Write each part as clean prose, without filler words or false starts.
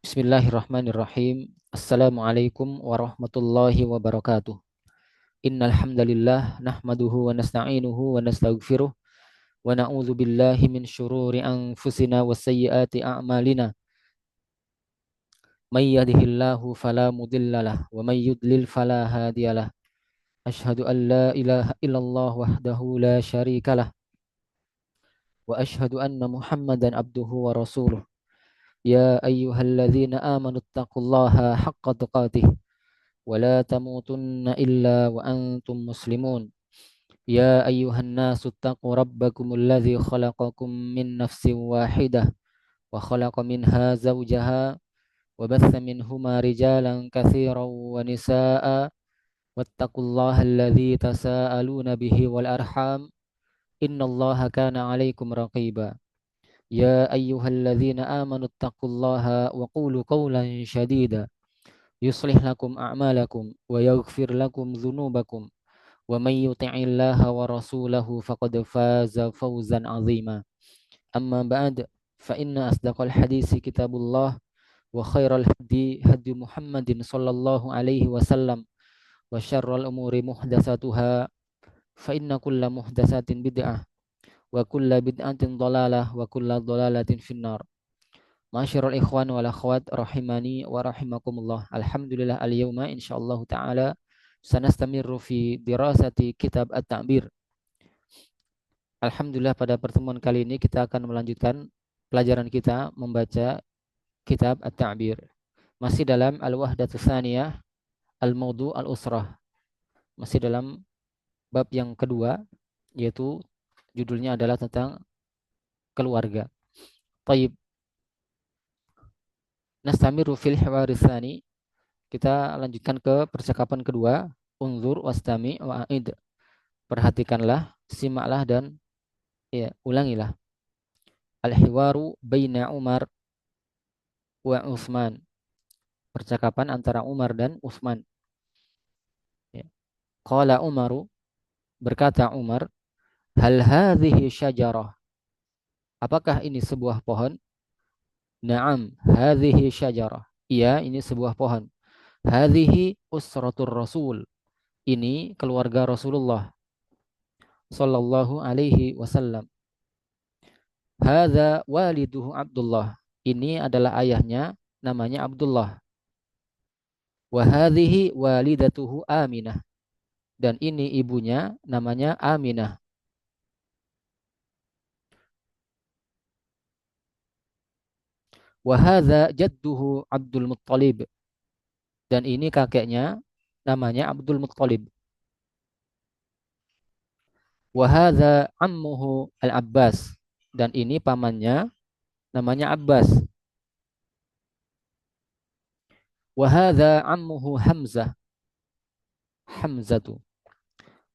Bismillahirrahmanirrahim. Assalamualaikum warahmatullahi wabarakatuh. Innal hamdalillah nahmaduhu wa nasta'inuhu wa nastaghfiruh wa na'udzu billahi min syururi anfusina wa sayyiati a'malina. May yahdihillahu fala mudhillalah wa may yudlil fala hadiyalah. Asyhadu an la ilaha illallah wahdahu la syarikalah wa asyhadu anna Muhammadan abduhu wa rasuluh. Ya ayyuhalladzina amanu taqullaha haqqa tuqatih ولا تموتن إلا وأنتم مسلمون يا أيها الناس اتقوا ربكم الذي خلقكم من نفس واحدة وخلق منها زوجها وبث منهما رجالا كثيرا ونساء واتقوا الله الذي تساءلون به والأرحام إن الله كان عليكم رقيبا يا أيها الذين آمنوا اتقوا الله وقولوا قولا شديدا يصلح لكم أعمالكم ويغفر لكم ذنوبكم ومن يطع الله ورسوله فقد فاز فوزا عظيما أما بعد فإن أصدق الحديث كتاب الله وخير الهدي هدي محمد صلى الله عليه وسلم وشر الأمور محدثاتها فإن كل محدثات بدعة وكل بدعة ضلالة وكل ضلالة في النار. Masyarul ikhwan wal akhwat rahimani wa rahimakumullah. Alhamdulillah al-yawma insyaallah taala sanastamirru fi dirasati kitab At-Ta'bir. Alhamdulillah pada pertemuan kali ini kita akan melanjutkan pelajaran kita membaca kitab At-Ta'bir. Masih dalam Al-Wahdatus Tsaniyah Al-Mawdu' Al-Usrah. Masih dalam bab yang kedua, yaitu judulnya adalah tentang keluarga. Taib. Nastamiru fil hiwaris tsani. Kita lanjutkan ke percakapan kedua. Unzur wastami wa'id. Perhatikanlah, simaklah dan ulangilah. Al-hiwaru baina Umar wa Utsman. Percakapan antara Umar dan Utsman. Qala Umaru, berkata Umar, hal hadhihi syajarah? Apakah ini sebuah pohon? Naam, hadhihi syajarah. Iya, ini sebuah pohon. Hadhihi usratur Rasul. Ini keluarga Rasulullah sallallahu alaihi wasallam. Hadza waliduhu Abdullah. Ini adalah ayahnya, namanya Abdullah. Wa hadhihi walidatuhu Aminah. Dan ini ibunya, namanya Aminah. Wa hadza jadduhu Abdul Muttalib. Dan ini kakeknya, namanya Abdul Muttalib. Wa hadza ammuhu Al-Abbas. Dan ini pamannya, namanya Abbas. Wa hadza ammuhu Hamzah. Hamzatu.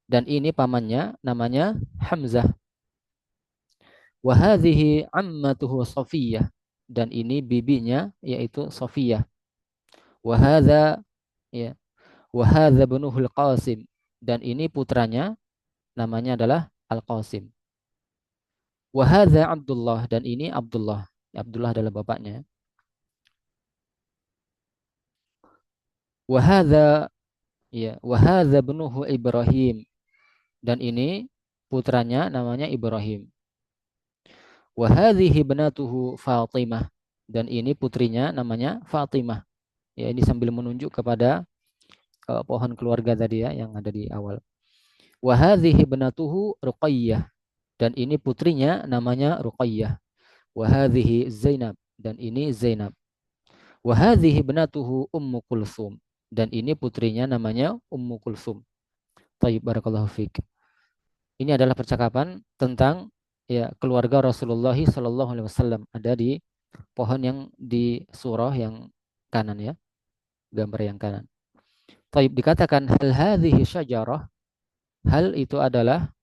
Dan ini pamannya, namanya Hamzah. Wa hadhihi ammatuhu Safiyah. Dan ini bibinya, yaitu Safiyah. Wa hadza ibnuhul Qasim. Dan ini putranya, namanya adalah Al-Qasim. Wa hadza Abdullah. Dan ini Abdullah. Abdullah adalah bapaknya. Wa hadza ibnuhu Ibrahim. Dan ini putranya, namanya Ibrahim. Wa hadhihi banatuhu Fatimah. Dan ini putrinya, namanya Fatimah. Ya, ini sambil menunjuk kepada pohon keluarga tadi ya yang ada di awal. Wa hadhihi banatuhu Ruqayyah. Dan ini putrinya, namanya Ruqayyah. Wa hadhihi Zainab. Dan ini Zainab. Wa hadhihi banatuhu Ummu Kulsum. Dan ini putrinya, namanya Ummu Kulsum. Tayyib, barakallahu fiik. Ini adalah percakapan tentang keluarga Rasulullah sallallahu alaihi wasallam. Ada di pohon yang di surah yang kanan ya. Gambar yang kanan. Taib, dikatakan hal hadhihi syajarah. Hal itu adalah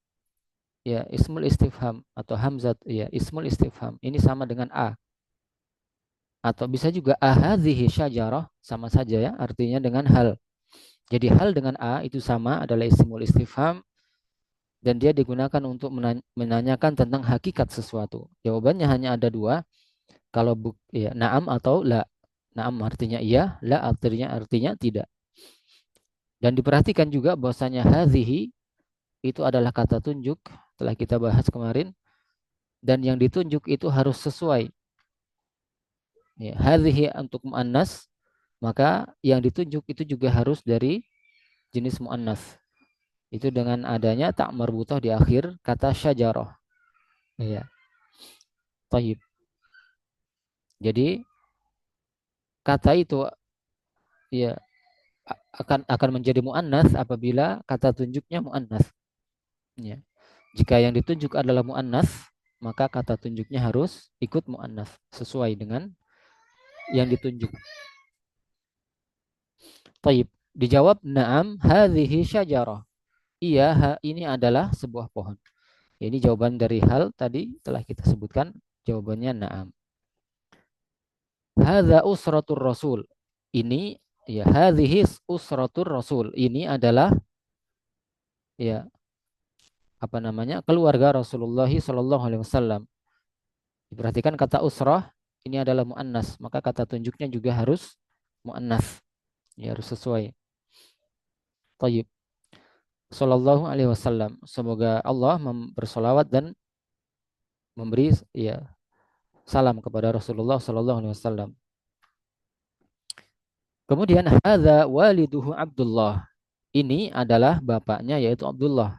ismul istifham atau hamzat ismul istifham. Ini sama dengan a. Atau bisa juga hadhihi syajarah, sama saja ya artinya dengan hal. Jadi hal dengan a itu sama, adalah ismul istifham dan dia digunakan untuk menanyakan tentang hakikat sesuatu. Jawabannya hanya ada dua. Kalau na'am atau la. Naam artinya iya, la artinya tidak. Dan diperhatikan juga bahwasanya hadhihi itu adalah kata tunjuk, telah kita bahas kemarin, dan yang ditunjuk itu harus sesuai. Ya, hadhihi untuk muannas, maka yang ditunjuk itu juga harus dari jenis muannas. Itu dengan adanya tak marbutah di akhir kata syajarah. Ya, tayyib. Jadi kata itu ya akan menjadi muannas apabila kata tunjuknya muannas. Ya. Jika yang ditunjuk adalah muannas, maka kata tunjuknya harus ikut muannas sesuai dengan yang ditunjuk. Taib. Dijawab, na'am hadhihi syajarah. Iya, ini adalah sebuah pohon. Ini jawaban dari hal tadi telah kita sebutkan. Jawabannya na'am. Hadza usratur rasul. Ini ya hadhihi usratur rasul. Ini adalah ya apa namanya? Keluarga Rasulullah sallallahu alaihi wasallam. Diperhatikan kata usrah ini adalah muannas, maka kata tunjuknya juga harus muannas. Ya harus sesuai. Tayyib. Sallallahu alaihi wasallam. Semoga Allah bersolawat dan memberi ya salam kepada Rasulullah sallallahu alaihi wasallam. Kemudian hadza waliduhu Abdullah. Ini adalah bapaknya yaitu Abdullah.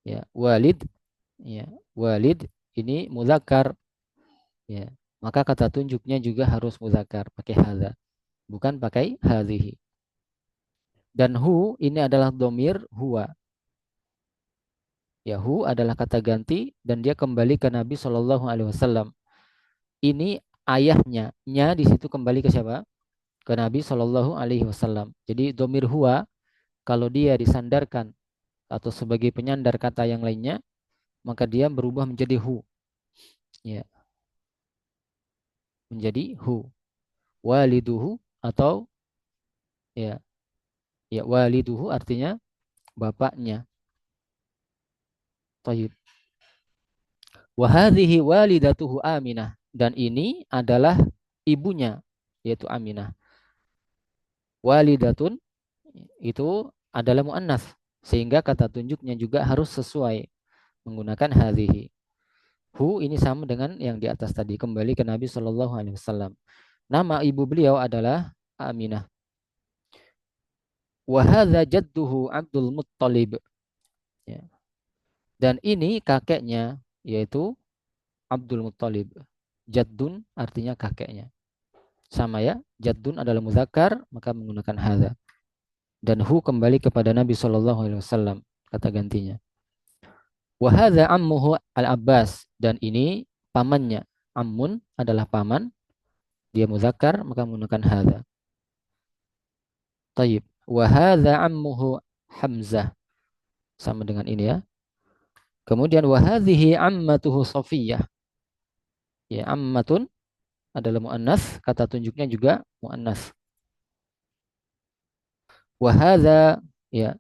Ya, walid ya, walid ini muzakkar ya. Maka kata tunjuknya juga harus muzakkar pakai hadza, bukan pakai hadhihi. Dan hu ini adalah domir huwa. Ya, hu adalah kata ganti dan dia kembali ke Nabi Shallallahu alaihi wasallam. Ini ayahnya, nya di situ kembali ke siapa? Ke Nabi Shallallahu alaihi wasallam. Jadi domir huwa kalau dia disandarkan atau sebagai penyandar kata yang lainnya, maka dia berubah menjadi hu. Ya, menjadi hu. Waliduhu atau ya, ya waliduhu artinya bapaknya. Tayyib. Wa hadhihi walidatuhu Aminah, dan ini adalah ibunya yaitu Aminah. Walidatun itu adalah muannas sehingga kata tunjuknya juga harus sesuai menggunakan hadhihi. Hu ini sama dengan yang di atas tadi, kembali ke Nabi Shallallahu alaihi wasallam. Nama ibu beliau adalah Aminah. Wa hadza jadduhu Abdul Muttalib. Ya. Dan ini kakeknya yaitu Abdul Muttalib. Jaddun artinya kakeknya. Sama ya, jaddun adalah muzakkar maka menggunakan hadza. Dan hu kembali kepada Nabi Shallallahu alaihi wasallam kata gantinya. Wa hadza ammuhu Al-Abbas, dan ini pamannya. Ammun adalah paman, dia muzakkar maka menggunakan hadza. Tayyib. Wa hadza ammuhu Hamzah, sama dengan ini ya. Kemudian wa hadhihi ammatuhu Safiyah. Ya, ammatun adalah muannas, kata tunjuknya juga muannas. Wa hadza ya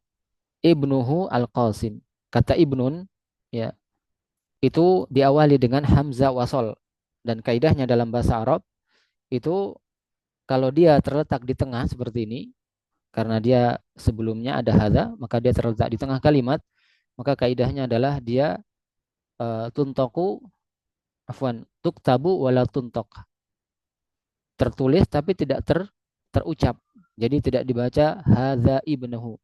ibnuhu Al-Qasim. Kata ibnun ya itu diawali dengan hamzah wasol, dan kaidahnya dalam bahasa Arab itu kalau dia terletak di tengah seperti ini, karena dia sebelumnya ada hadza, maka dia terletak di tengah kalimat, maka kaidahnya adalah dia tuntoku afwan tuktabu wala tuntok, tertulis tapi tidak terucap, jadi tidak dibaca hadza ibnuhu,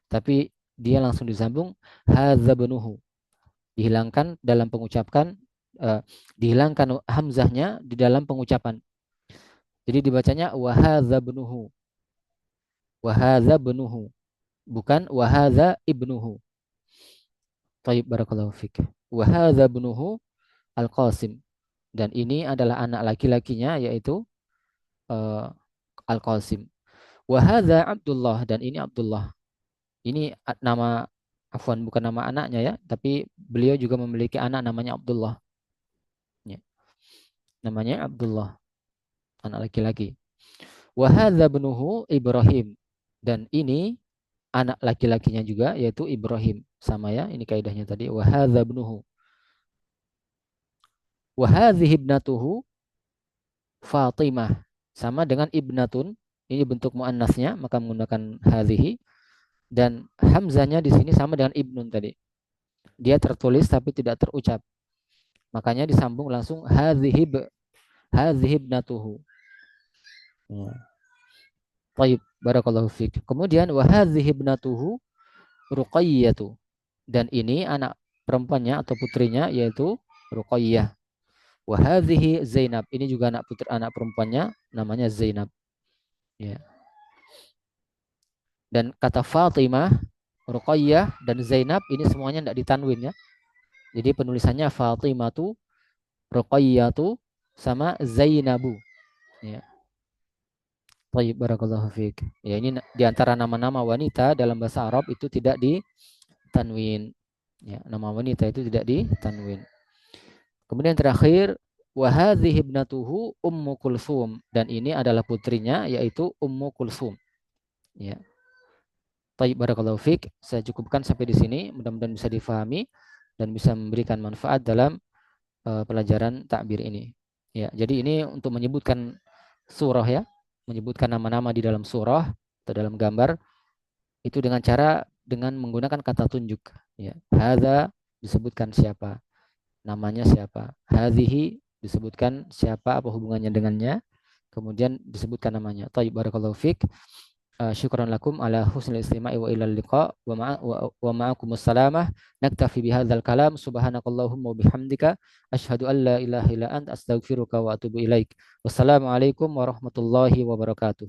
tapi dia langsung disambung hadza ibnuhu, dihilangkan dalam pengucapan, dihilangkan hamzahnya di dalam pengucapan. Jadi dibacanya wahadza ibnuhu. Wahadza ibnuhu, bukan wahadza ibnuhu. Taib barakallahu fik. Wahadza ibnuhu Al-Qasim. Dan ini adalah anak laki-lakinya yaitu Al-Qasim. Wahadza Abdullah, dan ini Abdullah. Ini nama afwan bukan nama anaknya ya, tapi beliau juga memiliki anak namanya Abdullah. Ya. Namanya Abdullah, anak laki-laki. Wahadza ibnuhu Ibrahim, dan ini anak laki-lakinya juga yaitu Ibrahim. Sama ya, ini kaidahnya tadi. Wahadza ibnuhu. Wahadhihi ibnatuhu Fatimah. sama dengan ibnatun, ini bentuk muannasnya maka menggunakan hadhihi, dan hamzanya di sini sama dengan ibnun tadi. Dia tertulis tapi tidak terucap. Makanya disambung langsung hadhihi ibnatuhu. Ya. Baik, barakallahu fiik. Kemudian wa hadhihi ibnatuhu Ruqayyatu. Dan ini anak perempuannya atau putrinya yaitu Ruqayyah. Wa hadhihi Zainab. Ini juga anak perempuannya namanya Zainab. Ya. Dan kata Fatimah, Ruqayyah dan Zainab ini semuanya tidak ditanwin ya. Jadi penulisannya Fatimatu, Ruqayyatu sama Zainabu. Ya. Baik, barakallahu fiik. Ya, ini di antara nama-nama wanita dalam bahasa Arab itu tidak ditanwin. Ya, nama wanita itu tidak ditanwin. Kemudian terakhir wa hadhihi ibnatuhu Ummu Kulsum, dan ini adalah putrinya yaitu Ummu Kulsum. Ya. Baik, barakallahu fiik. Saya cukupkan sampai di sini, mudah-mudahan bisa difahami dan bisa memberikan manfaat dalam pelajaran takbir ini. Ya, jadi ini untuk menyebutkan surah ya, menyebutkan nama-nama di dalam surah atau dalam gambar itu dengan menggunakan kata tunjuk. Ya, hadza disebutkan siapa, namanya siapa. Hadhihi disebutkan siapa, apa hubungannya dengannya. Kemudian disebutkan namanya. Thayyib, barakallahu fiik. Syukran lakum ala husnil istima'i wa ilal liqa wa ma'akumus salamah. Naktafi bihadzal kalam. Subhanakallahumma wa bihamdika asyhadu an la ilaha illa anta astaghfiruka wa atubu ilaik. Wassalamualaikum warahmatullahi wabarakatuh.